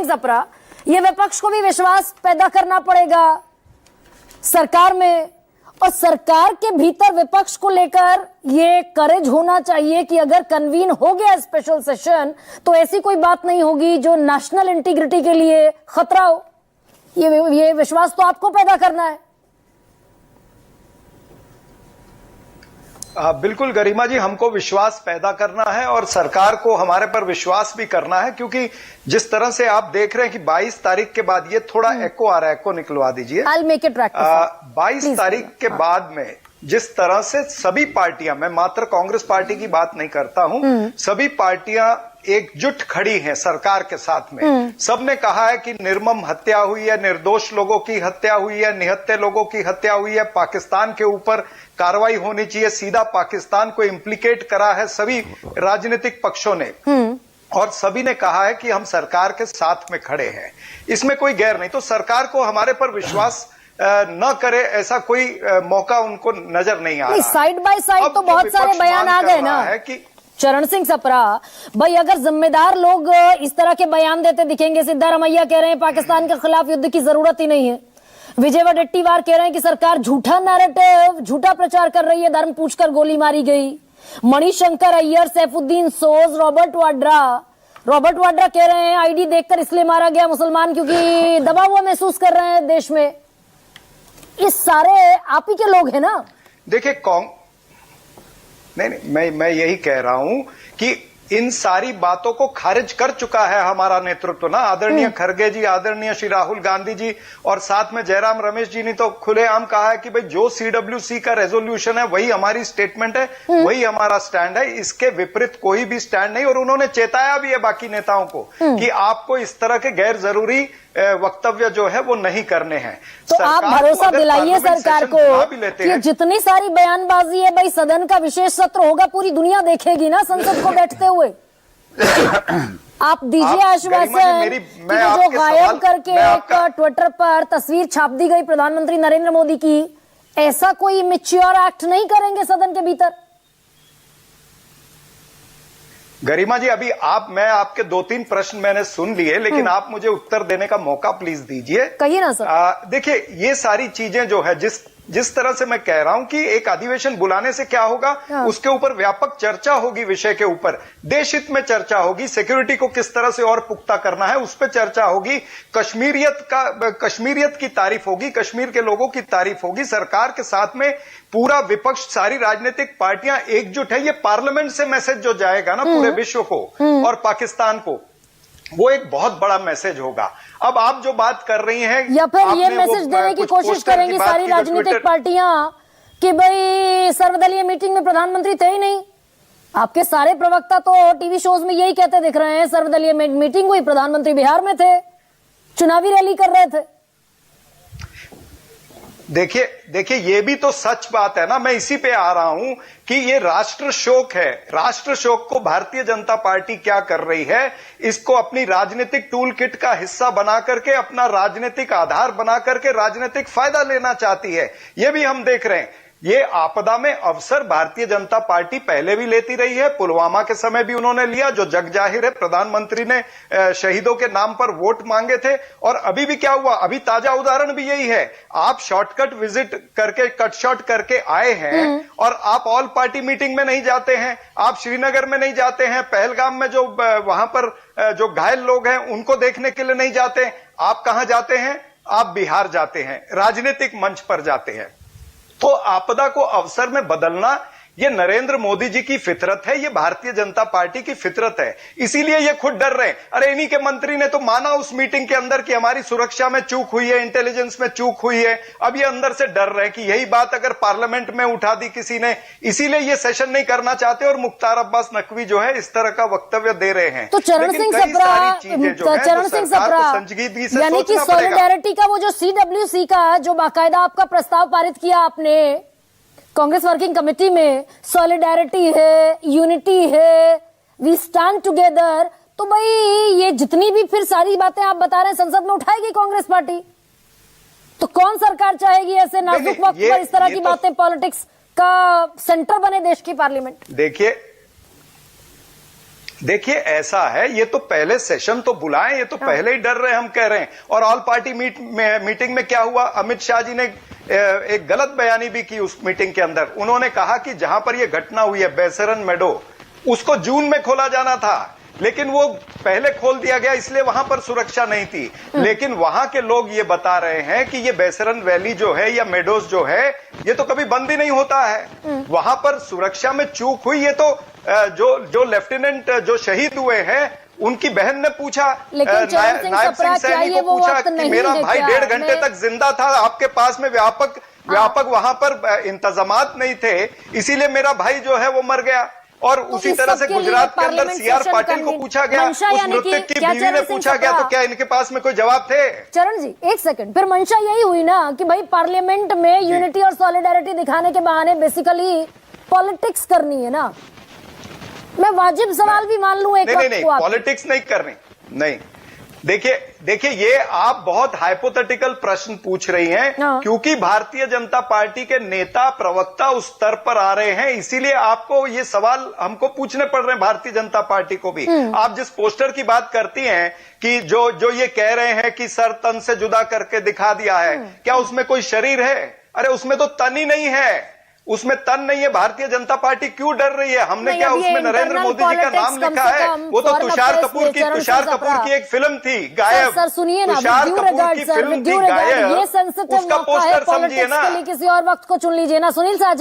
सिंह सप्रा, ये विपक्ष को भी विश्वास पैदा करना पड़ेगा सरकार में, और सरकार के भीतर विपक्ष को लेकर ये करेज होना चाहिए कि अगर कन्वीन हो गया स्पेशल सेशन तो ऐसी कोई बात नहीं होगी जो नेशनल इंटीग्रिटी के लिए खतरा हो। ये विश्वास तो आपको पैदा करना है। बिल्कुल गरिमा जी, हमको विश्वास पैदा करना है और सरकार को हमारे पर विश्वास भी करना है, क्योंकि जिस तरह से आप देख रहे हैं कि 22 तारीख के बाद, ये थोड़ा एको आ रहा है, एको निकलवा दीजिए। 22 तारीख के बाद में जिस तरह से सभी पार्टियां, मैं मात्र कांग्रेस पार्टी की बात नहीं करता हूं, सभी पार्टियां एकजुट खड़ी हैं सरकार के साथ में। सबने कहा है कि निर्मम हत्या हुई है, निर्दोष लोगों की हत्या हुई है, निहत्थे लोगों की हत्या हुई है, पाकिस्तान के ऊपर कार्रवाई होनी चाहिए, सीधा पाकिस्तान को इम्प्लीकेट करा है सभी राजनीतिक पक्षों ने, और सभी ने कहा है कि हम सरकार के साथ में खड़े हैं, इसमें कोई गैर नहीं। तो सरकार को हमारे पर विश्वास न करे ऐसा कोई मौका उनको नजर नहीं आ रहा। साइड बाय साइड तो बहुत सारे बयान आ गए ना कि चरण सिंह सप्रा भाई, अगर जिम्मेदार लोग इस तरह के बयान देते दिखेंगे, सिद्धारमैया कह रहे हैं पाकिस्तान के खिलाफ युद्ध की जरूरत ही नहीं है, विजय वडेट्टीवार कह रहे हैं कि सरकार झूठा नैरेटिव, झूठा प्रचार कर रही है, धर्म पूछकर गोली मारी गई, मणिशंकर अय्यर, सैफुद्दीन सोज, रॉबर्ट वाड्रा कह रहे हैं आईडी देखकर इसलिए मारा गया मुसलमान क्योंकि दबा हुआ महसूस कर रहे हैं देश में। इस सारे आप ही के लोग हैं ना। देखिए नहीं, मैं यही कह रहा हूं कि इन सारी बातों को खारिज कर चुका है हमारा नेतृत्व ना, आदरणीय खरगे जी, आदरणीय श्री राहुल गांधी जी, और साथ में जयराम रमेश जी ने तो खुलेआम कहा है कि भाई जो CWC का रेजोल्यूशन है वही हमारी स्टेटमेंट है, वही हमारा स्टैंड है, इसके विपरीत कोई भी स्टैंड नहीं। और उन्होंने चेताया भी है बाकी नेताओं को कि आपको इस तरह के गैर जरूरी वक्तव्य जो है वो नहीं करने हैं। तो आप भरोसा दिलाइए सरकार को कि जितनी सारी बयानबाजी है भाई, सदन का विशेष सत्र होगा, पूरी दुनिया देखेगी ना संसद को बैठते हुए। आप दीजिए आश्वासन कि जो गायब करके एक ट्विटर पर तस्वीर छाप दी गई प्रधानमंत्री नरेंद्र मोदी की, ऐसा कोई मैच्योर एक्ट नहीं करेंगे सदन के भीतर। गरिमा जी, अभी मैं आपके 2-3 प्रश्न मैंने सुन लिए, लेकिन आप मुझे उत्तर देने का मौका प्लीज दीजिए। कहिए ना सर। देखिए, ये सारी चीजें जो है, जिस तरह से मैं कह रहा हूं कि एक अधिवेशन बुलाने से क्या होगा, उसके ऊपर व्यापक चर्चा होगी, विषय के ऊपर देश हित में चर्चा होगी, सिक्योरिटी को किस तरह से और पुख्ता करना है उस पर चर्चा होगी, कश्मीरियत की तारीफ होगी, कश्मीर के लोगों की तारीफ होगी, सरकार के साथ में पूरा विपक्ष, सारी राजनीतिक पार्टियां एकजुट है। ये पार्लियामेंट से मैसेज जो जाएगा ना पूरे विश्व को और पाकिस्तान को, वो एक बहुत बड़ा मैसेज होगा। अब आप जो बात कर रही हैं, या फिर ये मैसेज देने की कोशिश करेंगी सारी राजनीतिक पार्टियां कि भाई सर्वदलीय मीटिंग में प्रधानमंत्री थे ही नहीं। आपके सारे प्रवक्ता तो टीवी शोज में यही कहते दिख रहे हैं, सर्वदलीय मीटिंग हुई, प्रधानमंत्री बिहार में थे, चुनावी रैली कर रहे थे। देखिए ये भी तो सच बात है ना, मैं इसी पे आ रहा हूं कि ये राष्ट्र शोक है। राष्ट्र शोक को भारतीय जनता पार्टी क्या कर रही है, इसको अपनी राजनीतिक टूल किट का हिस्सा बना करके, अपना राजनीतिक आधार बना करके राजनीतिक फायदा लेना चाहती है। ये भी हम देख रहे हैं। ये आपदा में अवसर भारतीय जनता पार्टी पहले भी लेती रही है, पुलवामा के समय भी उन्होंने लिया, जो जग जाहिर है प्रधानमंत्री ने शहीदों के नाम पर वोट मांगे थे। और अभी भी क्या हुआ, अभी ताजा उदाहरण भी यही है। आप शॉर्टकट विजिट करके, कट शॉट करके आए हैं और आप ऑल पार्टी मीटिंग में नहीं जाते हैं, आप श्रीनगर में नहीं जाते हैं, पहलगाम में जो वहां पर जो घायल लोग हैं उनको देखने के लिए नहीं जाते। आप कहां जाते हैं? आप बिहार जाते हैं, राजनीतिक मंच पर जाते हैं। तो आपदा को अवसर में बदलना ये नरेंद्र मोदी जी की फितरत है, ये भारतीय जनता पार्टी की फितरत है। इसीलिए ये खुद डर रहे हैं। अरे इन्हीं के मंत्री ने तो माना उस मीटिंग के अंदर कि हमारी सुरक्षा में चूक हुई है, इंटेलिजेंस में चूक हुई है। अब ये अंदर से डर रहे हैं कि यही बात अगर पार्लियामेंट में उठा दी किसी ने, इसीलिए ये सेशन नहीं करना चाहते और मुख्तार अब्बास नकवी जो है इस तरह का वक्तव्य दे रहे हैं। तो चरण सिंह सप्रा यानी कि सॉलिडेरिटी का वो जो CWC का जो बाकायदा आपका प्रस्ताव पारित किया आपने कांग्रेस वर्किंग कमेटी में, सॉलिडेरिटी है, यूनिटी है, वी स्टैंड टुगेदर, तो भाई ये जितनी भी फिर सारी बातें आप बता रहे हैं संसद में उठाएगी कांग्रेस पार्टी। तो कौन सरकार चाहेगी ऐसे नाजुक वक्त पर इस तरह की बातें, पॉलिटिक्स का सेंटर बने देश की पार्लियामेंट। देखिए देखिए ऐसा है, ये तो पहले सेशन तो बुलाएं, ये तो पहले ही डर रहे हम कह रहे हैं। और ऑल पार्टी मीटिंग में क्या हुआ, अमित शाह जी ने एक गलत बयानी भी की उस मीटिंग के अंदर। उन्होंने कहा कि जहां पर ये घटना हुई है बैसरन मेडो, उसको जून में खोला जाना था, लेकिन वो पहले खोल दिया गया, इसलिए वहां पर सुरक्षा नहीं थी। लेकिन वहां के लोग ये बता रहे हैं कि ये बैसरन वैली जो है या मेडोज जो है, ये तो कभी बंद ही नहीं होता है। वहां पर सुरक्षा में चूक हुई। ये तो जो लेफ्टिनेंट जो शहीद हुए हैं, उनकी बहन ने पूछा, नायब सिंह सैनी को पूछा कि मेरा भाई 1.5 घंटे तक जिंदा था, आपके पास में व्यापक वहां पर इंतजामात नहीं थे, इसीलिए मेरा भाई जो है वो मर गया। और उसी तरह से गुजरात के अंदर सीआर पाटिल को पूछा गया, उस मृतक की बीवी ने पूछा गया, तो क्या इनके पास में कोई जवाब थे? चरण जी एक सेकंड, फिर मंशा यही हुई ना कि भाई पार्लियामेंट में यूनिटी और सॉलिडारिटी दिखाने के बहाने बेसिकली पॉलिटिक्स करनी है ना। मैं वाजिब सवाल भी मान लूं एक वक्त नहीं, पॉलिटिक्स नहीं करनी, नहीं। देखिए ये आप बहुत हाइपोथेटिकल प्रश्न पूछ रही हैं, क्योंकि भारतीय जनता पार्टी के नेता प्रवक्ता उस स्तर पर आ रहे हैं, इसीलिए आपको ये सवाल हमको पूछने पड़ रहे हैं, भारतीय जनता पार्टी को भी। आप जिस पोस्टर की बात करती हैं कि जो ये कह रहे हैं कि सर तन से जुदा करके दिखा दिया है, क्या उसमें कोई शरीर है? अरे उसमें तो तन ही नहीं है, उसमें तन नहीं है। भारतीय जनता पार्टी क्यों डर रही है? हमने क्या उसमें नरेंद्र मोदी जी का नाम लिखा है? वो तो तुषार कपूर की एक फिल्म थी गायब। सर सुनिए ना, तुषार कपूर की फिल्म थी गायब, ये सेंसिटिव उसका पोस्टर समझिए ना। किसी और वक्त को चुन लीजिए ना। सुनील साहब